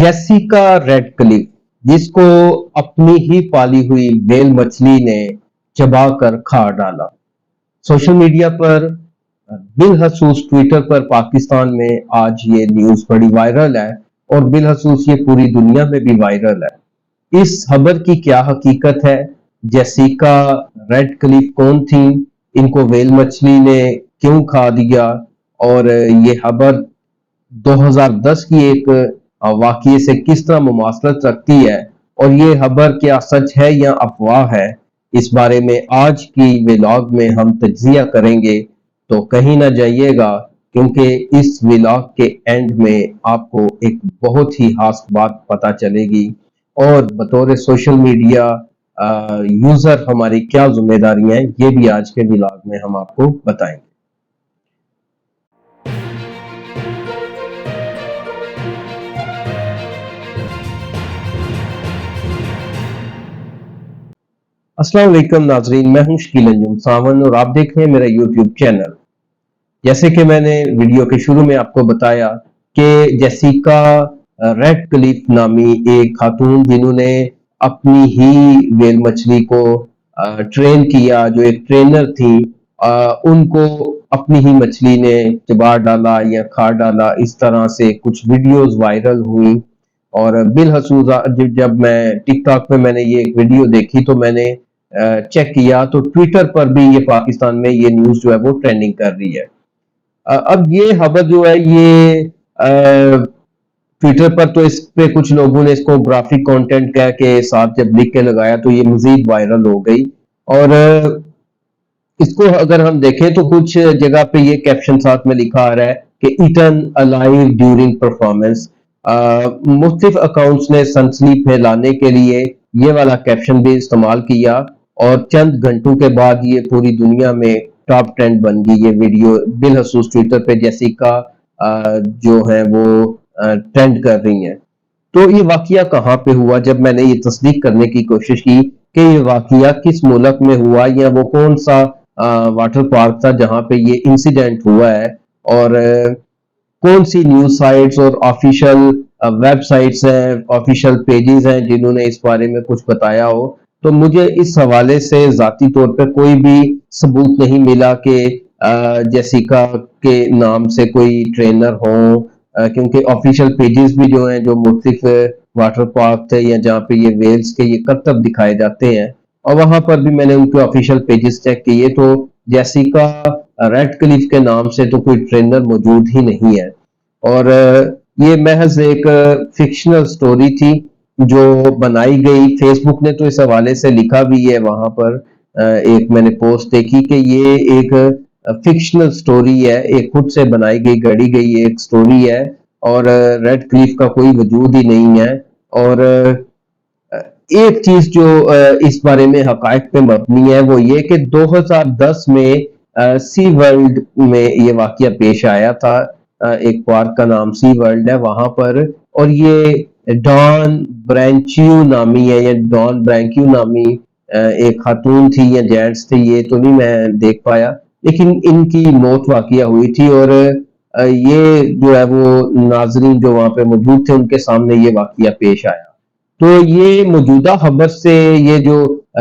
Jessica Radcliffe, जिसको अपनी ही पाली हुई व्हेल मछली ने चबाकर खा डाला। सोशल मीडिया पर बिलखसूस ट्विटर पर पाकिस्तान में आज ये न्यूज बड़ी वायरल है और बिलखसूस ये पूरी दुनिया में भी वायरल है। इस खबर की क्या हकीकत है, जेसिका रेडक्लिफ कौन थी, इनको व्हेल मछली ने क्यों खा दिया, और ये खबर 2010 की एक वाकये से किस तरह मुमासलत रखती है, और ये खबर क्या सच है या अफवाह है, इस बारे में आज की व्लॉग में हम तज्जिया करेंगे। तो कहीं ना जाइएगा, क्योंकि इस व्लॉग के एंड में आपको एक बहुत ही खास बात पता चलेगी और बतौर सोशल मीडिया यूजर हमारी क्या जिम्मेदारियां हैं, ये भी आज के व्लॉग में हम आपको बताएंगे। अस्सलाम वालेकुम नाजरीन, मैं हूं शकील अंजुम सावन और आप देख रहे हैं मेरा यूट्यूब चैनल। जैसे कि मैंने वीडियो के शुरू में आपको बताया कि जेसिका रेडक्लिफ नामी एक खातून जिन्होंने अपनी ही व्हेल मछली को ट्रेन किया, जो एक ट्रेनर थी, उनको अपनी ही मछली ने चबा डाला या खा डाला, इस तरह से कुछ वीडियोस वायरल हुई। और बिलखसूस जब मैं टिकटॉक पे मैंने ये एक वीडियो देखी तो मैंने चेक किया तो ट्विटर पर भी ये पाकिस्तान में ये न्यूज जो है वो ट्रेंडिंग कर रही है। अब ये खबर जो है ये ट्विटर पर तो इस पे कुछ लोगों ने इसको ग्राफिक कंटेंट कह के साथ जब लिख के लगाया तो ये मजीद वायरल हो गई। और इसको अगर हम देखें तो कुछ जगह पे ये कैप्शन साथ में लिखा आ रहा है कि ईटन अलाइव ड्यूरिंग परफॉर्मेंस। मुख्तलिफ अकाउंट्स ने सनसनी फैलाने के लिए ये वाला कैप्शन भी इस्तेमाल किया और चंद घंटों के बाद ये पूरी दुनिया में टॉप ट्रेंड बन गई। ये वीडियो बिलखसूस ट्विटर पे जेसिका जो है वो ट्रेंड कर रही हैं। तो ये वाकया कहाँ पे हुआ, जब मैंने ये तस्दीक करने की कोशिश की कि ये वाकया किस मुल्क में हुआ या वो कौन सा वाटर पार्क था जहाँ पे ये इंसिडेंट हुआ है, और कौन सी न्यूज साइट्स और ऑफिशियल वेबसाइट्स हैं, ऑफिशियल पेजेस हैं जिन्होंने इस बारे में कुछ बताया हो, तो मुझे इस हवाले से जाती तौर पर कोई भी सबूत नहीं मिला कि जेसिका के नाम से कोई ट्रेनर हो, क्योंकि ऑफिशियल पेजेस भी जो हैं, जो मुख्तलिफ वाटर पार्क थे या जहाँ पे ये वेल्स के ये करतब दिखाए जाते हैं, और वहां पर भी मैंने उनके ऑफिशियल पेजेस चेक किए तो जेसिका रेडक्लिफ के नाम से तो कोई ट्रेनर मौजूद ही नहीं है। और ये महज एक फिक्शनल स्टोरी थी जो बनाई गई। फेसबुक ने तो इस हवाले से लिखा भी है, वहां पर एक मैंने पोस्ट देखी कि ये एक फिक्शनल स्टोरी है, एक खुद से बनाई गई गढ़ी गई एक स्टोरी है और रेडक्लिफ का कोई वजूद ही नहीं है। और एक चीज जो इस बारे में हकायक पे मबनी है वो ये कि 2010 में सी वर्ल्ड में ये वाकया पेश आया था। एक पार्क का नाम सी वर्ल्ड है वहां पर, और ये डॉन ब्रैंक्यू नामी है या डॉन ब्रैंक्यू नामी एक खातून थी या जेंट्स थे, ये तो नहीं मैं देख पाया, लेकिन इनकी मौत वाकया हुई थी। और ये जो है वो नाजरीन जो वहां पे मौजूद थे उनके सामने ये वाकया पेश आया। तो ये मौजूदा खबर से ये जो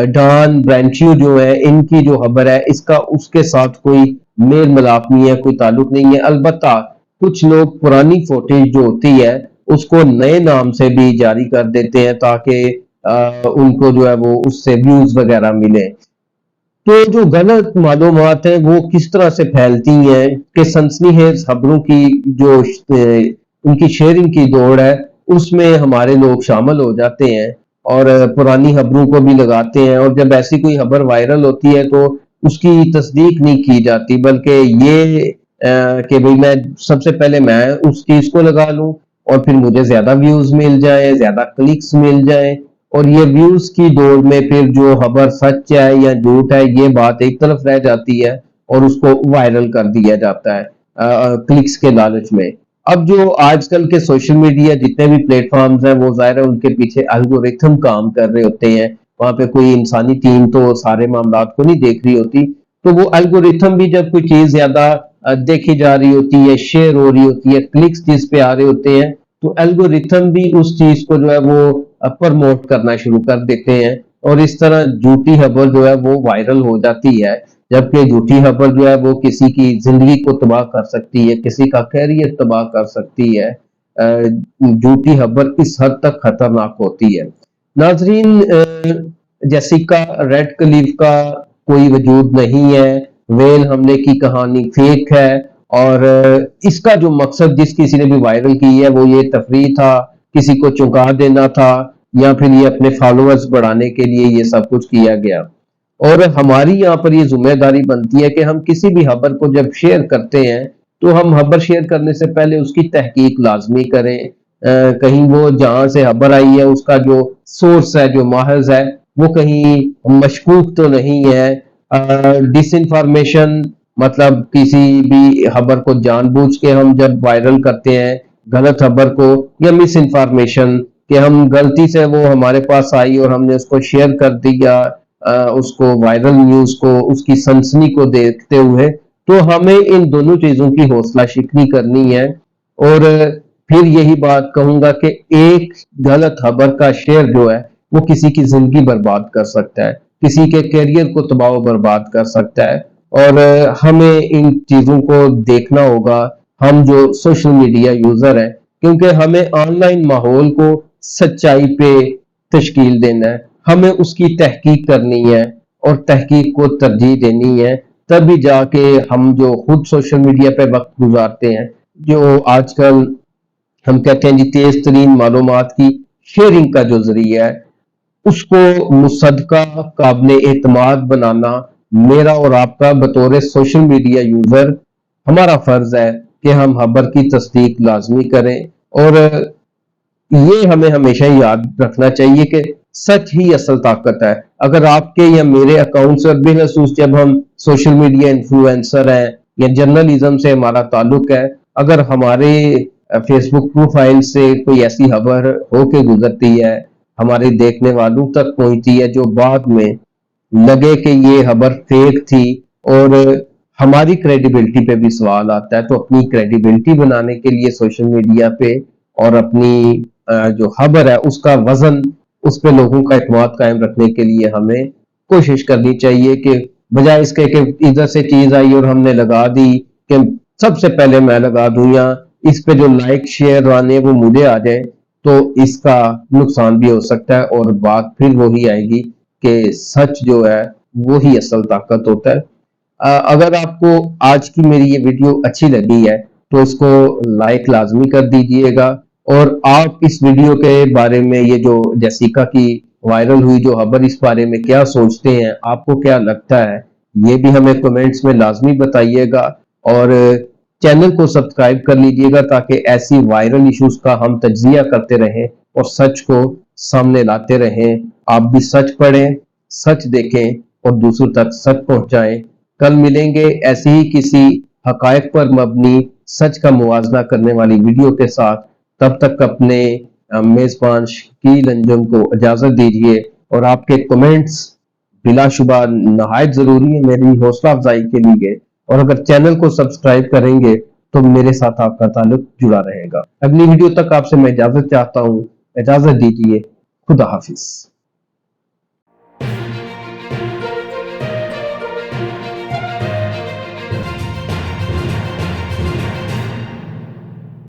डॉन ब्रैंक्यू जो है, इनकी जो खबर है इसका उसके साथ कोई मेल मिलाप नहीं है, कोई ताल्लुक नहीं है। अलबत्ता कुछ लोग पुरानी फुटेज जो होती है उसको नए नाम से भी जारी कर देते हैं ताकि उनको जो है वो उससे व्यूज वगैरह मिले। तो जो गलत मालूमात है वो किस तरह से फैलती हैं कि सनसनीखेज खबरों की जो उनकी शेयरिंग की दौड़ है उसमें हमारे लोग शामिल हो जाते हैं और पुरानी खबरों को भी लगाते हैं, और जब ऐसी कोई खबर वायरल होती है तो उसकी तस्दीक नहीं की जाती, बल्कि ये कि भाई मैं सबसे पहले मैं उस चीज को लगा लूं और फिर मुझे ज्यादा व्यूज मिल जाए, ज्यादा क्लिक्स मिल जाए, और ये व्यूज की दौड़ में फिर जो खबर सच है या झूठ है ये बात एक तरफ रह जाती है और उसको वायरल कर दिया जाता है क्लिक्स के लालच में। अब जो आजकल के सोशल मीडिया जितने भी प्लेटफॉर्म्स हैं वो जाहिर है उनके पीछे एल्गोरिथम काम कर रहे होते हैं, वहां पे कोई इंसानी टीम तो सारे मामलात को नहीं देख रही होती, तो वो एल्गोरिथम भी जब कोई चीज ज्यादा देखी जा रही होती है, शेयर हो रही होती है, क्लिक्स जिस पे आ रहे होते हैं, तो एल्गोरिथम भी उस चीज को जो है वो प्रमोट करना शुरू कर देते हैं, और इस तरह झूठी खबर जो है वो वायरल हो जाती है। जबकि झूठी खबर जो है वो किसी की जिंदगी को तबाह कर सकती है, किसी का कैरियर तबाह कर सकती है। झूठी खबर इस हद तक खतरनाक होती है। नाजरीन, जेसिका रेडक्लिफ का कोई वजूद नहीं है, वेल हमले की कहानी फेक है, और इसका जो मकसद जिस किसी ने भी वायरल की है वो ये तफरीह था, किसी को चौंका देना था, या फिर ये अपने फॉलोअर्स बढ़ाने के लिए ये सब कुछ किया गया। और हमारी यहाँ पर ये जिम्मेदारी बनती है कि हम किसी भी खबर को जब शेयर करते हैं तो हम खबर शेयर करने से पहले उसकी तहकीक लाजमी करें। कहीं वो जहां से खबर आई है उसका जो सोर्स है, जो माहज है, वो कहीं मशकूक तो नहीं है। डिसइंफॉर्मेशन मतलब किसी भी खबर को जानबूझ के हम जब वायरल करते हैं गलत खबर को, या मिस इन्फॉर्मेशन कि हम गलती से वो हमारे पास आई और हमने उसको शेयर कर दिया, उसको वायरल न्यूज को, उसकी सनसनी को देखते हुए, तो हमें इन दोनों चीजों की हौसला शिकनी करनी है। और फिर यही बात कहूंगा कि एक गलत खबर का शेयर जो है वो किसी की जिंदगी बर्बाद कर सकता है, किसी के करियर को तबाह बर्बाद कर सकता है। और हमें इन चीजों को देखना होगा, हम जो सोशल मीडिया यूजर हैं, क्योंकि हमें ऑनलाइन माहौल को सच्चाई पे तश्कील देना है, हमें उसकी तहकीक करनी है और तहकीक को तरजीह देनी है। तभी जाके हम जो खुद सोशल मीडिया पे वक्त गुजारते हैं, जो आजकल हम कहते हैं जी तेज तरीन मालूमात की शेयरिंग का जो जरिया है, उसको मुसद्दका काबिल एतमाद बनाना मेरा और आपका बतौर सोशल मीडिया यूजर हमारा फर्ज है कि हम खबर की तस्दीक लाजमी करें। और ये हमें हमेशा याद रखना चाहिए कि सच ही असल ताकत है। अगर आपके या मेरे अकाउंट से, बिलखसूस जब हम सोशल मीडिया इन्फ्लुएंसर हैं या जर्नलिज्म से हमारा ताल्लुक है, अगर हमारे फेसबुक प्रोफाइल से कोई ऐसी खबर होके गुजरती है, हमारे देखने वालों तक पहुंचती है, जो बाद में लगे कि ये खबर फेक थी और हमारी क्रेडिबिलिटी पे भी सवाल आता है, तो अपनी क्रेडिबिलिटी बनाने के लिए सोशल मीडिया पे और अपनी जो खबर है उसका वजन, उस पे लोगों का एतमाद कायम रखने के लिए हमें कोशिश करनी चाहिए कि बजाय इसके कि इधर से चीज आई और हमने लगा दी कि सबसे पहले मैं लगा दूं, या इस पे जो लाइक शेयर आने वो मुझे आ जाए, तो इसका नुकसान भी हो सकता है। और बात फिर वही आएगी कि सच जो है वो ही असल ताकत होता है। अगर आपको आज की मेरी ये वीडियो अच्छी लगी है तो इसको लाइक लाजमी कर दीजिएगा, और आप इस वीडियो के बारे में, ये जो जेसिका की वायरल हुई जो खबर, इस बारे में क्या सोचते हैं, आपको क्या लगता है, ये भी हमें कमेंट्स में लाजमी बताइएगा। और चैनल को सब्सक्राइब कर लीजिएगा ताकि ऐसी वायरल इश्यूज का हम तज्जिया करते रहें और सच को सामने लाते रहें। आप भी सच पढ़ें, सच देखें और दूसरों तक सच पहुंचाएं। कल मिलेंगे ऐसी ही किसी हकायक पर मबनी सच का मुवाजना करने वाली वीडियो के साथ। तब तक अपने मेजबान शकील अंजुम को इजाजत दीजिए, और आपके कमेंट्स बिलाशुबा नहायत जरूरी है मेरी हौसला अफजाई के लिए। और अगर चैनल को सब्सक्राइब करेंगे तो मेरे साथ आपका ताल्लुक जुड़ा रहेगा। अगली वीडियो तक आपसे मैं इजाजत चाहता हूँ, इजाजत दीजिए, खुदा हाफिज।